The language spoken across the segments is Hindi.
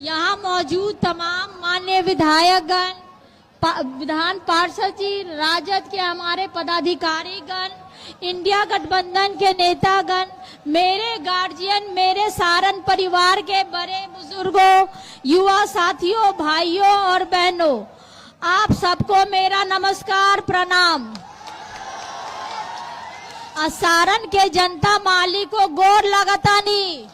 यहाँ मौजूद तमाम माननीय विधायकगण, विधान पार्षद जी, राजद के हमारे पदाधिकारीगण, इंडिया गठबंधन के नेतागण, मेरे गार्जियन, मेरे सारन परिवार के बड़े बुजुर्गों, युवा साथियों, भाइयों और बहनों, आप सबको मेरा नमस्कार, प्रणाम। सारन के जनता माली को गोर लगातानी,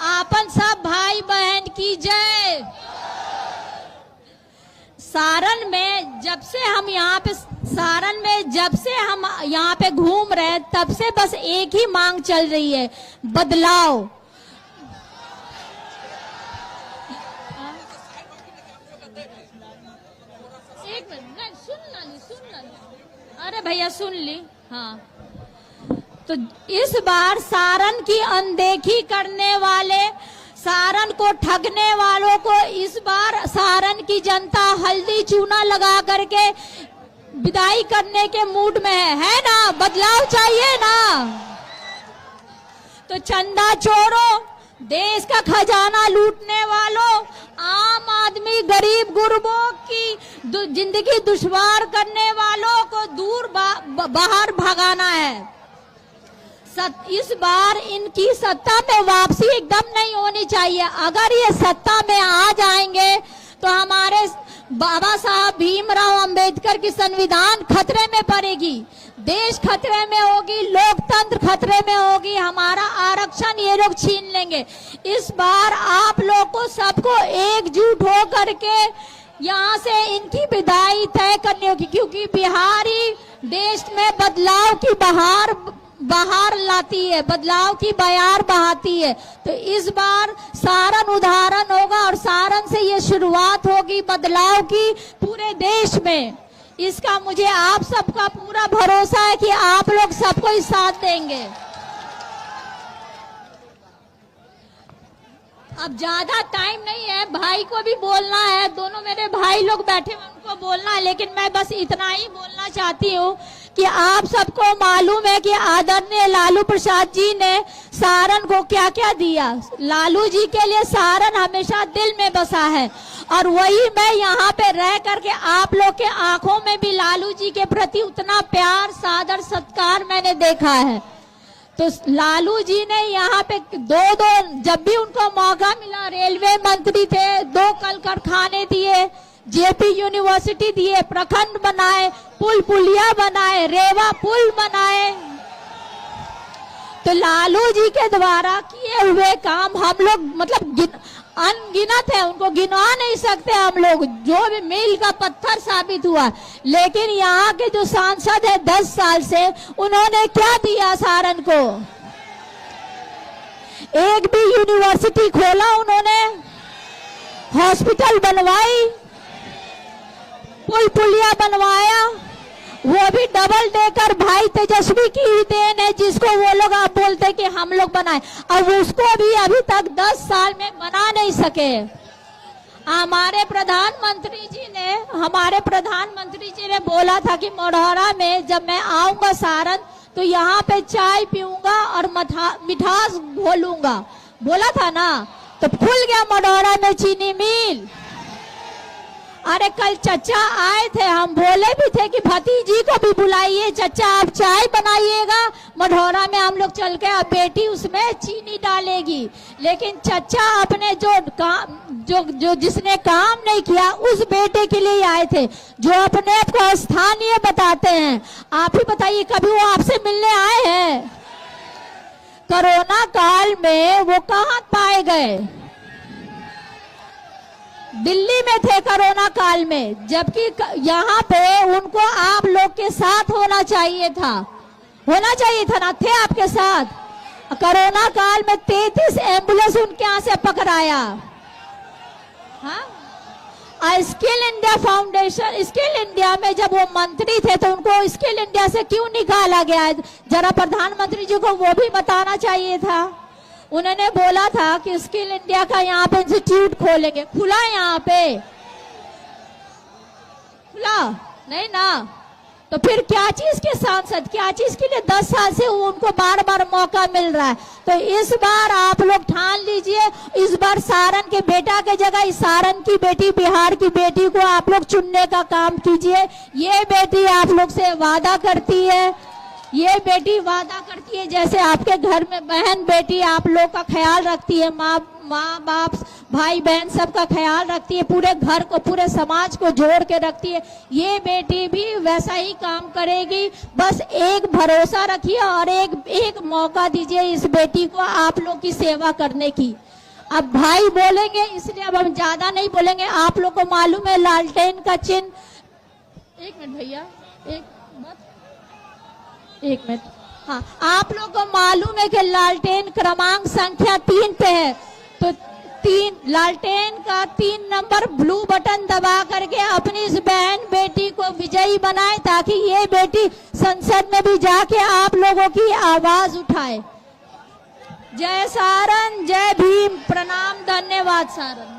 आपन सब भाई बहन की जय। सारन में जब से हम यहाँ पे घूम रहे हैं, तब से बस एक ही मांग चल रही है, बदलाव। एक मिनट, सुन ली। अरे भैया सुन ली। हाँ, तो इस बार सारन की अनदेखी करने वाले, सारन को ठगने वालों को इस बार सारन की जनता हल्दी चूना लगा करके विदाई करने के मूड में है ना? बदलाव चाहिए ना? तो चंदा चोरों, देश का खजाना लूटने वालों, आम आदमी, गरीब गुरबों की जिंदगी दुश्वार करने वालों को दूर बाहर भगाना है। इस बार इनकी सत्ता में वापसी एकदम नहीं होनी चाहिए। अगर ये सत्ता में आ जाएंगे तो हमारे बाबा साहब भीमराव अंबेडकर की संविधान खतरे में पड़ेगी, देश खतरे में होगी, लोकतंत्र खतरे में होगी, हमारा आरक्षण ये लोग छीन लेंगे। इस बार आप लोग को सबको एकजुट हो करके यहाँ से इनकी विदाई तय करनी होगी, क्योंकि बिहारी देश में बदलाव की बहार लाती है, बदलाव की बयार बहाती है। तो इस बार सारन उदाहरण होगा और सारन से ये शुरुआत होगी बदलाव की पूरे देश में। इसका मुझे आप सबका पूरा भरोसा है कि आप लोग सबको ही साथ देंगे। अब ज्यादा टाइम नहीं है, भाई को भी बोलना है, दोनों मेरे भाई लोग बैठे हैं, उनको बोलना है, लेकिन मैं बस इतना ही बोलना चाहती हूँ कि आप सबको मालूम है कि आदरणीय लालू प्रसाद जी ने सारन को क्या क्या दिया। लालू जी के लिए सारन हमेशा दिल में बसा है, और वही मैं यहाँ पे रह करके आप लोग के आंखों में भी लालू जी के प्रति उतना प्यार, सादर, सत्कार मैंने देखा है। तो लालू जी ने यहाँ पे जब भी उनको मौका मिला, रेलवे मंत्री थे, 2 कल कारखाने दिए, जेपी यूनिवर्सिटी दिए, प्रखंड बनाए, पुलिया बनाए, रेवा पुल बनाए। तो लालू जी के द्वारा किए हुए काम हम लोग मतलब अनगिनत है, उनको गिना नहीं सकते हम लोग, जो भी मील का पत्थर साबित हुआ। लेकिन यहाँ के जो सांसद है 10 साल से, उन्होंने क्या दिया सारन को? एक भी यूनिवर्सिटी खोला उन्होंने, हॉस्पिटल बनवाई, पुलिया बनवाया, वो भी डबल देकर भाई तेजस्वी की ही देन है, जिसको वो लोग आप बोलते कि हम लोग बनाए, और उसको भी अभी तक 10 साल में बना नहीं सके। हमारे प्रधानमंत्री जी ने बोला था कि मढ़ौरा में जब मैं आऊंगा सारन, तो यहाँ पे चाय पीऊंगा और मिठास घोलूंगा, बोला था ना? तो खुल गया मढ़ौरा में चीनी मिल। अरे कल चचा आए थे, हम बोले भी थे कि भतीजी को भी बुलाइए, चचा आप चाय बनाइएगा मढ़ौरा में, हम लोग चल के, अब बेटी उसमें चीनी डालेगी। लेकिन चचा अपने जिसने काम नहीं किया उस बेटे के लिए आए थे, जो अपने आप को स्थानीय बताते हैं। आप ही बताइए, कभी वो आपसे मिलने आए हैं? कोरोना काल में वो कहाँ पाए गए? दिल्ली में थे कोरोना काल में, जबकि यहाँ पे उनको आप लोग के साथ होना चाहिए था ना? थे आपके साथ? कोरोना काल में 33 एम्बुलेंस उनके यहाँ से पकड़ाया। हाँ, skill India foundation, skill India में जब वो मंत्री थे तो उनको स्किल इंडिया से क्यों निकाला गया है? जरा प्रधानमंत्री जी को वो भी बताना चाहिए था। उन्होंने बोला था कि स्किल इंडिया का यहाँ पे इंस्टीट्यूट खोलेंगे, खुला यहाँ पे? खुला नहीं ना? तो फिर क्या चीज के सांसद, क्या चीज के लिए 10 साल से उनको बार बार मौका मिल रहा है। तो इस बार आप लोग ठान लीजिए, इस बार सारण के बेटा के जगह इस सारण की बेटी, बिहार की बेटी को आप लोग चुनने का काम कीजिए। ये बेटी आप लोग से वादा करती है, ये बेटी वादा करती है, जैसे आपके घर में बहन बेटी आप लोग का ख्याल रखती है, माँ बाप भाई बहन सबका ख्याल रखती है, पूरे घर को पूरे समाज को जोड़ के रखती है, ये बेटी भी वैसा ही काम करेगी। बस एक भरोसा रखिए और एक मौका दीजिए इस बेटी को आप लोग की सेवा करने की। अब भाई बोलेंगे इसलिए अब हम ज्यादा नहीं बोलेंगे। आप लोग को मालूम है लालटेन का चिन्ह, एक मिनट भैया, एक मिनट, हाँ, आप लोग को मालूम है कि लालटेन क्रमांक संख्या 3 पे है, तो 3 लालटेन का 3 नंबर ब्लू बटन दबा करके अपनी इस बहन बेटी को विजयी बनाए, ताकि ये बेटी संसद में भी जाके आप लोगों की आवाज उठाए। जय सारण, जय भीम, प्रणाम, धन्यवाद सारण।